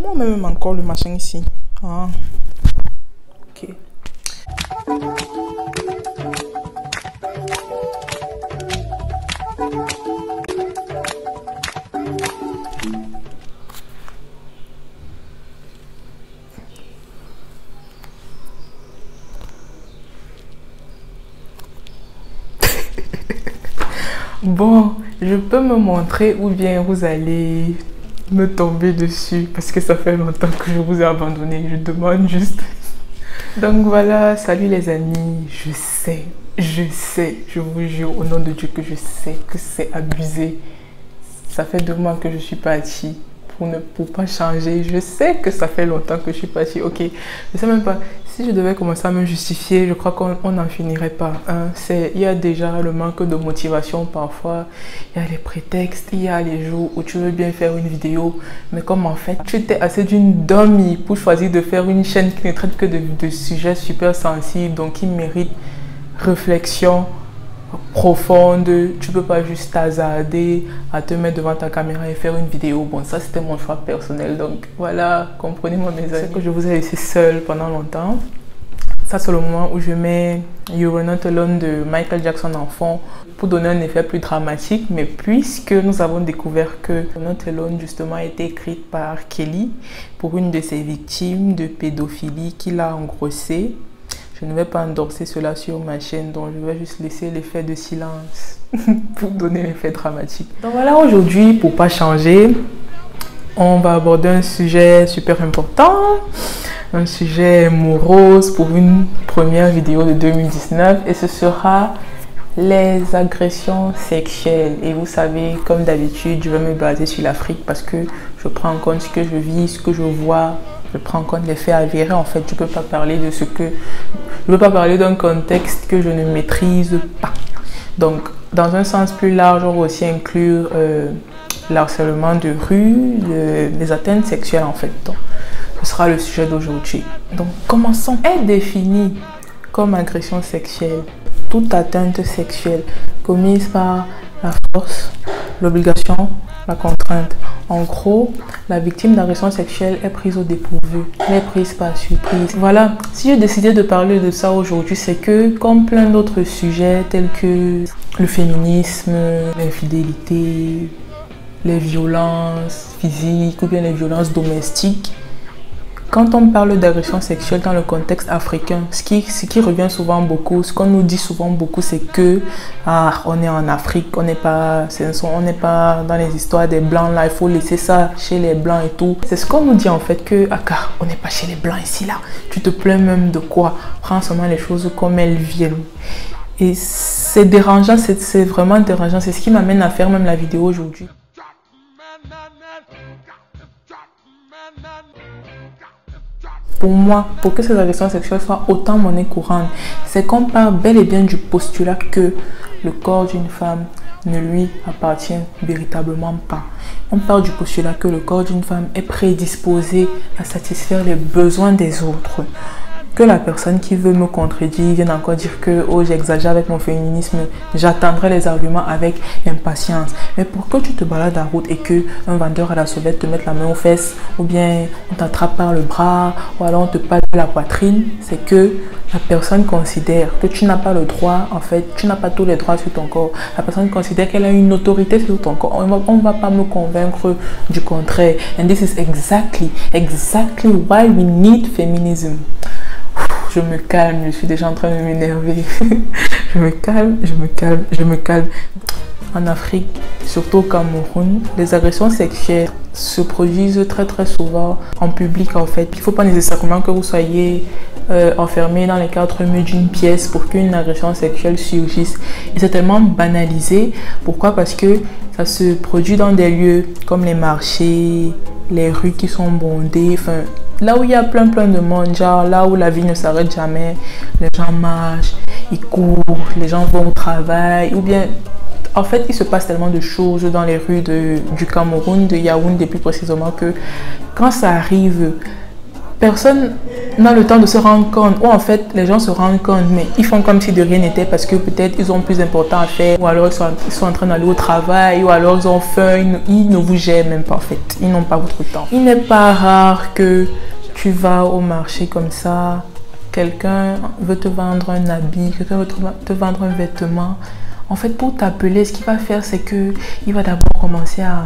Comment on met même encore le machin ici? Ah, ok. Bon, je peux me montrer ou bien vous allez me tomber dessus parce que ça fait longtemps que je vous ai abandonné. Je demande juste. Donc voilà, salut les amis. Je vous jure au nom de Dieu que je sais que c'est abusé. Ça fait 2 mois que je suis partie. Pour pas changer, je sais que ça fait longtemps que je suis partie. Ok, je sais même pas si je devais commencer à me justifier, je crois qu'on n'en finirait pas. Hein. Il y a déjà le manque de motivation parfois, il y a les prétextes, il y a les jours où tu veux bien faire une vidéo, mais comme en fait tu t'es assez d'une dummy pour choisir de faire une chaîne qui ne traite que de sujets super sensibles, donc qui méritent réflexion profonde, tu peux pas juste hasarder à te mettre devant ta caméra et faire une vidéo. Bon, ça c'était mon choix personnel, donc voilà, comprenez-moi mes amis. C'est que je vous ai laissé seul pendant longtemps. Ça c'est le moment où je mets You Were Not Alone de Michael Jackson en fond pour donner un effet plus dramatique, mais puisque nous avons découvert que You Were Not Alone justement a été écrite par Kelly pour une de ses victimes de pédophilie qui l'a engrossée. Je ne vais pas endorser cela sur ma chaîne, donc je vais juste laisser l'effet de silence pour donner l'effet dramatique. Donc voilà, aujourd'hui, pour pas changer, on va aborder un sujet super important, un sujet morose pour une première vidéo de 2019 et ce sera les agressions sexuelles. Et vous savez, comme d'habitude, je vais me baser sur l'Afrique parce que je prends en compte ce que je vis, ce que je vois. Je prends en compte les faits avérés. En fait, je ne peux pas parler de ce que... Je ne peux pas parler d'un contexte que je ne maîtrise pas. Donc, dans un sens plus large, on va aussi inclure l'harcèlement de rue, les atteintes sexuelles en fait. Donc, ce sera le sujet d'aujourd'hui. Donc, commençons. Est définie comme agression sexuelle toute atteinte sexuelle commise par la force, l'obligation, la contrainte. En gros, la victime d'agression sexuelle est prise au dépourvu, elle est prise par surprise. Voilà, si j'ai décidé de parler de ça aujourd'hui, c'est que comme plein d'autres sujets tels que le féminisme, l'infidélité, les violences physiques ou bien les violences domestiques, quand on parle d'agression sexuelle dans le contexte africain, ce qui revient souvent beaucoup, ce qu'on nous dit souvent beaucoup, c'est que on est en Afrique, on n'est pas dans les histoires des blancs là, il faut laisser ça chez les blancs et tout. C'est ce qu'on nous dit en fait que on n'est pas chez les blancs ici là. Tu te plains même de quoi? Prends seulement les choses comme elles viennent. Et c'est dérangeant, c'est vraiment dérangeant. C'est ce qui m'amène à faire même la vidéo aujourd'hui. Pour moi, pour que ces agressions sexuelles soient autant monnaie courante, c'est qu'on part bel et bien du postulat que le corps d'une femme ne lui appartient véritablement pas. On part du postulat que le corps d'une femme est prédisposé à satisfaire les besoins des autres. Que la personne qui veut me contredire vienne encore dire que oh, j'exagère avec mon féminisme, j'attendrai les arguments avec impatience. Mais pour que tu te balades en route et que un vendeur à la sauvette te mette la main aux fesses, ou bien on t'attrape par le bras, ou alors on te passe la poitrine, c'est que la personne considère que tu n'as pas le droit, en fait, tu n'as pas tous les droits sur ton corps. La personne considère qu'elle a une autorité sur ton corps. On ne va pas me convaincre du contraire. And this is exactly why we need feminism. Je me calme, je suis déjà en train de m'énerver. Je me calme. En Afrique, surtout au Cameroun, les agressions sexuelles se produisent très souvent en public en fait. Il ne faut pas nécessairement que vous soyez enfermé dans les 4 murs d'une pièce pour qu'une agression sexuelle surgisse. Et c'est tellement banalisé. Pourquoi? Parce que ça se produit dans des lieux comme les marchés, les rues qui sont bondées, enfin, là où il y a plein de monde, genre là où la vie ne s'arrête jamais, les gens marchent, ils courent, les gens vont au travail, ou bien, en fait, il se passe tellement de choses dans les rues du Cameroun, de Yaoundé plus précisément, que quand ça arrive, personne on a le temps de se rendre compte, ou en fait les gens se rendent compte mais ils font comme si de rien n'était parce que peut-être ils ont plus important à faire, ou alors ils sont en train d'aller au travail, ou alors ils ont faim, ils ne vous gèrent même pas en fait, ils n'ont pas votre temps. Il n'est pas rare que tu vas au marché comme ça, quelqu'un veut te vendre un habit, quelqu'un veut te vendre un vêtement. En fait, pour t'appeler, ce qu'il va faire, c'est que il va d'abord commencer à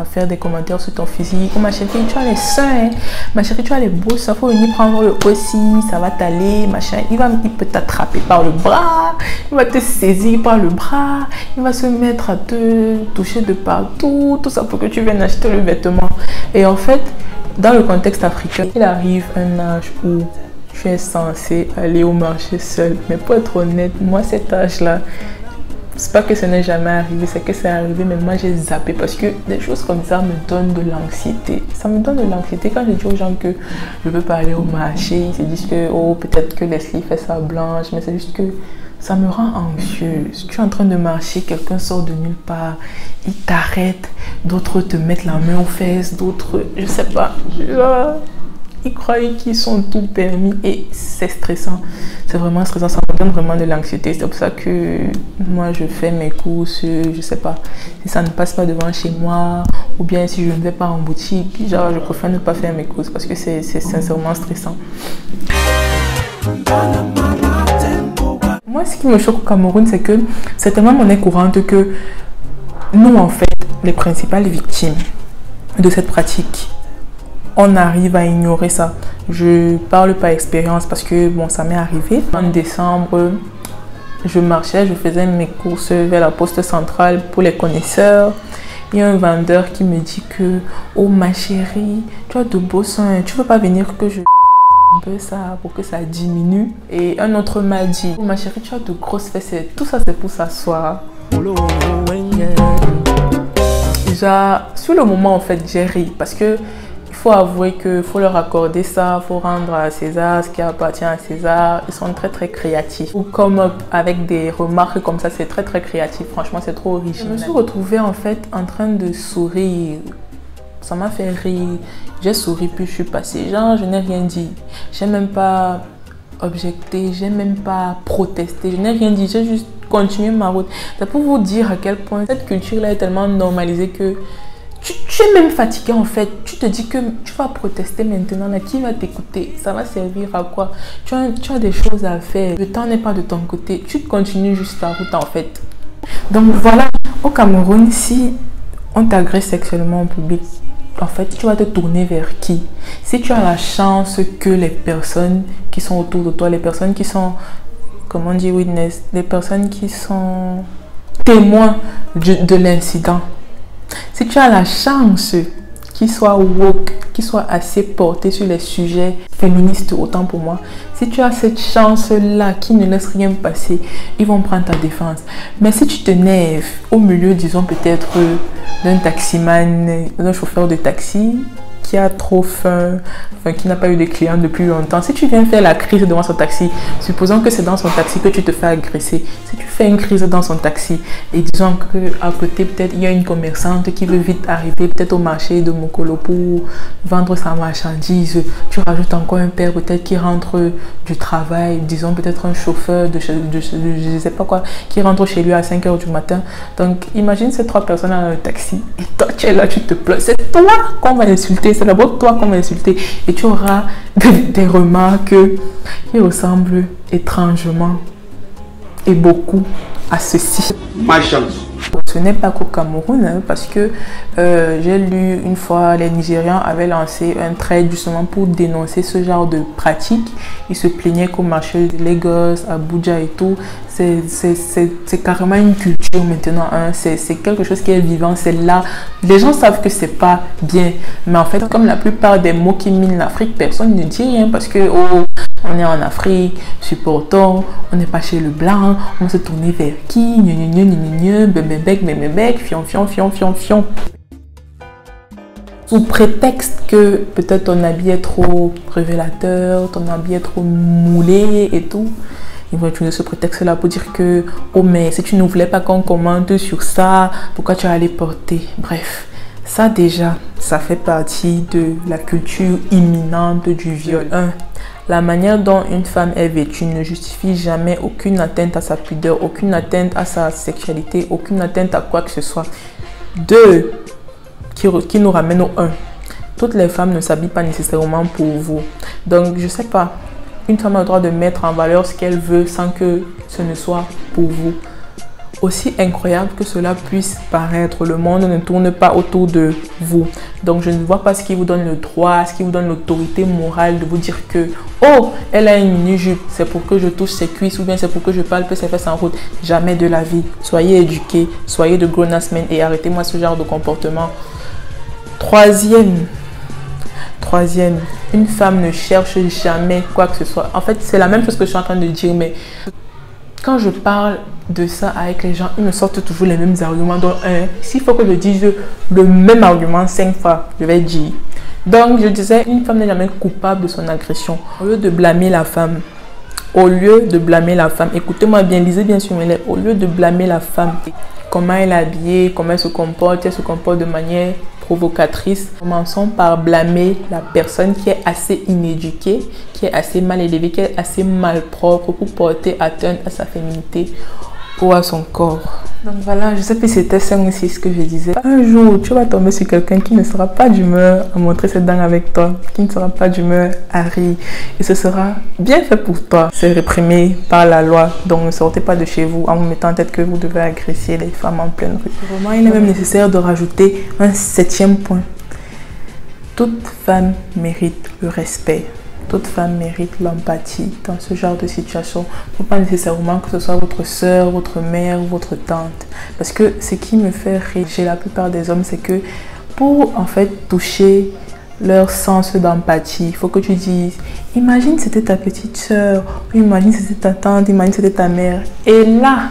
faire des commentaires sur ton physique. Oh ma chérie, tu as les seins, hein? Ma chérie, tu as les beaux seins, faut venir prendre le aussi, ça va t'aller, machin. Il peut t'attraper par le bras, il va te saisir par le bras, il va se mettre à te toucher de partout, tout ça pour que tu viennes acheter le vêtement. Et en fait, dans le contexte africain, il arrive un âge où tu es censé aller au marché seul. Mais pour être honnête, moi, cet âge-là, c'est pas que ça n'est jamais arrivé, c'est que c'est arrivé, mais moi j'ai zappé parce que des choses comme ça me donnent de l'anxiété. Ça me donne de l'anxiété quand je dis aux gens que je veux pas aller au marché. Ils se disent que, oh, peut-être que Leslie fait ça blanche, mais c'est juste que ça me rend anxieuse. Tu es en train de marcher, quelqu'un sort de nulle part, il t'arrête, d'autres te mettent la main aux fesses, d'autres, je sais pas, ils croient qu'ils sont tout permis et c'est stressant. C'est vraiment stressant, ça me donne vraiment de l'anxiété. C'est pour ça que moi je fais mes courses, je sais pas, si ça ne passe pas devant chez moi ou bien si je ne vais pas en boutique, genre je préfère ne pas faire mes courses parce que c'est sincèrement stressant. Moi ce qui me choque au Cameroun, c'est que c'est tellement monnaie courante que nous en fait, les principales victimes de cette pratique, on arrive à ignorer ça. Je parle par expérience parce que bon, ça m'est arrivé. En décembre, je marchais, je faisais mes courses vers la poste centrale pour les connaisseurs. Il y a un vendeur qui me dit que oh ma chérie, tu as de beaux seins, tu veux pas venir que je un peu ça pour que ça diminue. Et un autre m'a dit oh ma chérie, tu as de grosses fesses, tout ça c'est pour s'asseoir. Déjà sur le moment en fait j'ai ri parce que il faut avouer qu'il faut leur accorder ça, il faut rendre à César ce qui appartient à César. Ils sont très très créatifs. Ou comme avec des remarques comme ça, c'est très très créatif. Franchement, c'est trop original. Je me suis retrouvée en fait en train de sourire. Ça m'a fait rire. J'ai souri puis je suis passée. Genre, je n'ai rien dit. J'ai même pas objecté, j'ai même pas protesté. Je n'ai rien dit, j'ai juste continué ma route. C'est pour vous dire à quel point cette culture-là est tellement normalisée que tu es même fatigué en fait. Tu te dis que tu vas protester maintenant. Là, qui va t'écouter? Ça va servir à quoi? Tu as des choses à faire. Le temps n'est pas de ton côté. Tu continues juste ta route en fait. Donc voilà, au Cameroun, si on t'agresse sexuellement en public, en fait, tu vas te tourner vers qui? Si tu as la chance que les personnes qui sont autour de toi, les personnes qui sont, comment on dit, witness, les personnes qui sont témoins de l'incident, si tu as la chance qu'ils soient woke, qu'ils soient assez portés sur les sujets féministes, autant pour moi, si tu as cette chance-là qui ne laisse rien passer, ils vont prendre ta défense. Mais si tu te nerves au milieu, disons peut-être d'un taximan, d'un chauffeur de taxi qui a trop faim, qui n'a pas eu de clients depuis longtemps, si tu viens faire la crise devant son taxi, supposons que c'est dans son taxi que tu te fais agresser, si tu fais une crise dans son taxi et disons qu'à côté peut-être il y a une commerçante qui veut vite arriver peut-être au marché de Mokolo pour vendre sa marchandise, tu rajoutes encore un père peut-être qui rentre du travail, disons peut-être un chauffeur de je sais pas quoi, qui rentre chez lui à 5 h du matin. Donc imagine ces trois personnes dans le taxi et toi tu es là, tu te pleures, c'est toi qu'on va insulter, c'est d'abord toi qu'on va insulter et tu auras des remarques qui ressemblent étrangement et beaucoup à ceci. Ma chance. Ce n'est pas qu'au Cameroun, hein, parce que j'ai lu une fois les Nigérians avaient lancé un trade justement pour dénoncer ce genre de pratique. Ils se plaignaient qu'au marché de Lagos, Abuja et tout, c'est carrément une culture maintenant, hein. C'est quelque chose qui est vivant, c'est là. Les gens savent que c'est pas bien, mais en fait comme la plupart des mots qui minent l'Afrique, personne ne dit rien parce que oh, on est en Afrique, supportons, on n'est pas chez le blanc, on se tourne vers qui, bébé, fion. Sous prétexte que peut-être ton habit est trop révélateur, ton habit est trop moulé et tout, ils vont utiliser ce prétexte-là pour dire que oh mais si tu ne voulais pas qu'on commente sur ça, pourquoi tu as allé porter? Bref, Ça déjà, ça fait partie de la culture imminente du viol. 1. La manière dont une femme est vêtue ne justifie jamais aucune atteinte à sa pudeur, aucune atteinte à sa sexualité, aucune atteinte à quoi que ce soit. 2. Qui nous ramène au 1. Toutes les femmes ne s'habillent pas nécessairement pour vous. Donc, je sais pas, une femme a le droit de mettre en valeur ce qu'elle veut sans que ce ne soit pour vous. Aussi incroyable que cela puisse paraître, le monde ne tourne pas autour de vous. Donc, je ne vois pas ce qui vous donne le droit, ce qui vous donne l'autorité morale de vous dire que « Oh, elle a une mini-jupe, c'est pour que je touche ses cuisses ou bien c'est pour que je palpe ses fesses en route. » Jamais de la vie. Soyez éduqués, soyez de grown-ass men et arrêtez-moi ce genre de comportement. Troisième, une femme ne cherche jamais quoi que ce soit. En fait, c'est la même chose que je suis en train de dire, mais quand je parle de ça avec les gens, ils me sortent toujours les mêmes arguments. Donc, s'il faut que je dise le même argument 5 fois, je vais dire. Donc, je disais, une femme n'est jamais coupable de son agression. Au lieu de blâmer la femme, écoutez-moi bien, lisez bien sur mes lèvres, au lieu de blâmer la femme, comment elle est habillée, comment elle se comporte de manière provocatrice, commençons par blâmer la personne qui est assez inéduquée, qui est assez mal élevée, qui est assez malpropre pour porter atteinte à sa féminité ou à son corps. Donc voilà, je sais plus si c'était 5 ou 6 ce que je disais. Un jour, tu vas tomber sur quelqu'un qui ne sera pas d'humeur à montrer ses dents avec toi, qui ne sera pas d'humeur à rire. Et ce sera bien fait pour toi. C'est réprimé par la loi. Donc ne sortez pas de chez vous en vous mettant en tête que vous devez agresser les femmes en pleine rue. Vraiment, il est même nécessaire de rajouter un 7e point. Toute femme mérite le respect. Toute femme mérite l'empathie dans ce genre de situation. Il ne faut pas nécessairement que ce soit votre soeur, votre mère ou votre tante. Parce que ce qui me fait rire chez la plupart des hommes, c'est que pour en fait toucher leur sens d'empathie, il faut que tu dises, imagine c'était ta petite soeur, imagine c'était ta tante, imagine c'était ta mère. Et là,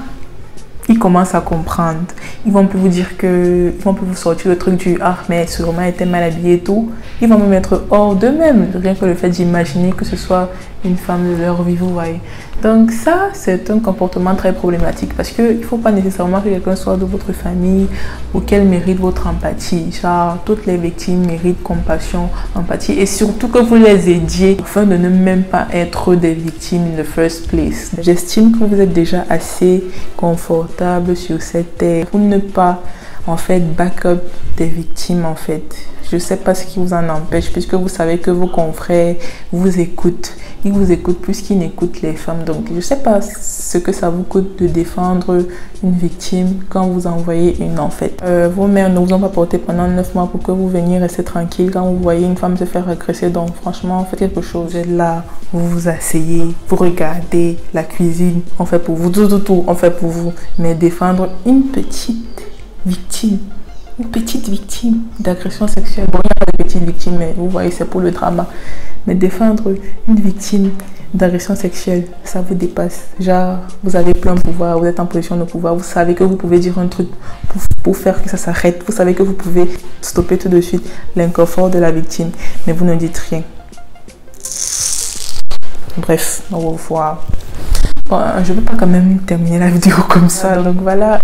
ils commencent à comprendre. Ils vont plus vous dire que... Ils vont plus vous sortir le truc du « Ah, mais sûrement elle était mal habillée et tout ». Ils vont me mettre hors d'eux-mêmes. Rien que le fait d'imaginer que ce soit une femme de leur vie, vous voyez. Donc ça, c'est un comportement très problématique parce qu'il ne faut pas nécessairement que quelqu'un soit de votre famille ou qu'elle mérite votre empathie. Genre, toutes les victimes méritent compassion, empathie et surtout que vous les aidiez afin de ne même pas être des victimes in the first place. J'estime que vous êtes déjà assez confortable sur cette terre pour ne pas en fait back up des victimes en fait. Je ne sais pas ce qui vous en empêche puisque vous savez que vos confrères vous écoutent. Ils vous écoutent plus qu'ils n'écoutent les femmes. Donc, je ne sais pas ce que ça vous coûte de défendre une victime quand vous envoyez une en fait. Vos mères ne vous ont pas porté pendant 9 mois pour que vous veniez rester tranquille quand vous voyez une femme se faire agresser. Donc, franchement, faites quelque chose. Vous êtes là, vous vous asseyez, vous regardez la cuisine. On fait pour vous, tout, on fait pour vous. Mais défendre une petite victime d'agression sexuelle. Bon, il y a des petites victimes, mais vous voyez, c'est pour le drama. Mais défendre une victime d'agression sexuelle, ça vous dépasse. Genre, vous avez plein de pouvoir, vous êtes en position de pouvoir, vous savez que vous pouvez dire un truc pour faire que ça s'arrête. Vous savez que vous pouvez stopper tout de suite l'inconfort de la victime, mais vous ne dites rien. Bref, au revoir. Bon, je ne vais pas quand même terminer la vidéo comme ça, donc voilà.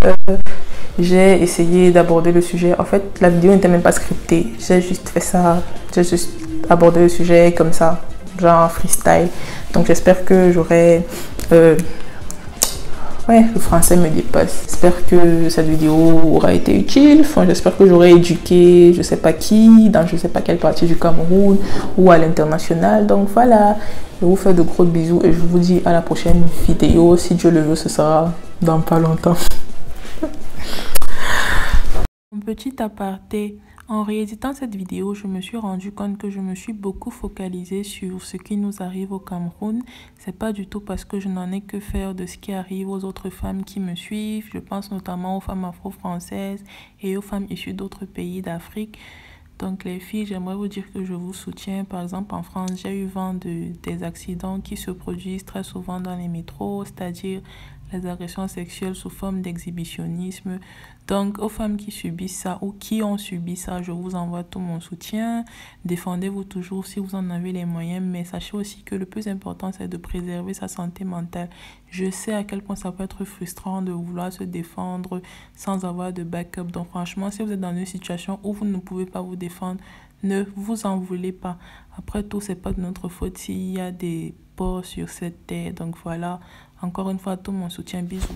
J'ai essayé d'aborder le sujet. En fait, la vidéo n'était même pas scriptée. J'ai juste fait ça. J'ai juste abordé le sujet comme ça, genre freestyle. Donc, j'espère que j'aurai... Ouais, le français me dépasse. J'espère que cette vidéo aura été utile. Enfin, j'espère que j'aurai éduqué je sais pas qui, dans je sais pas quelle partie du Cameroun ou à l'international. Donc, voilà. Je vous fais de gros bisous et je vous dis à la prochaine vidéo. Si Dieu le veut, ce sera dans pas longtemps. Un petit aparté, en rééditant cette vidéo, je me suis rendu compte que je me suis beaucoup focalisée sur ce qui nous arrive au Cameroun. C'est pas du tout parce que je n'en ai que faire de ce qui arrive aux autres femmes qui me suivent. Je pense notamment aux femmes afro-françaises et aux femmes issues d'autres pays d'Afrique. Donc les filles, j'aimerais vous dire que je vous soutiens. Par exemple, en France, j'ai eu vent des accidents qui se produisent très souvent dans les métros, c'est-à-dire les agressions sexuelles sous forme d'exhibitionnisme. Donc, aux femmes qui subissent ça ou qui ont subi ça, je vous envoie tout mon soutien. Défendez-vous toujours si vous en avez les moyens, mais sachez aussi que le plus important, c'est de préserver sa santé mentale. Je sais à quel point ça peut être frustrant de vouloir se défendre sans avoir de backup. Donc, franchement, si vous êtes dans une situation où vous ne pouvez pas vous défendre, ne vous en voulez pas. Après tout, c'est pas de notre faute s'il y a des porcs sur cette terre. Donc voilà, encore une fois, tout mon soutien. Bisous.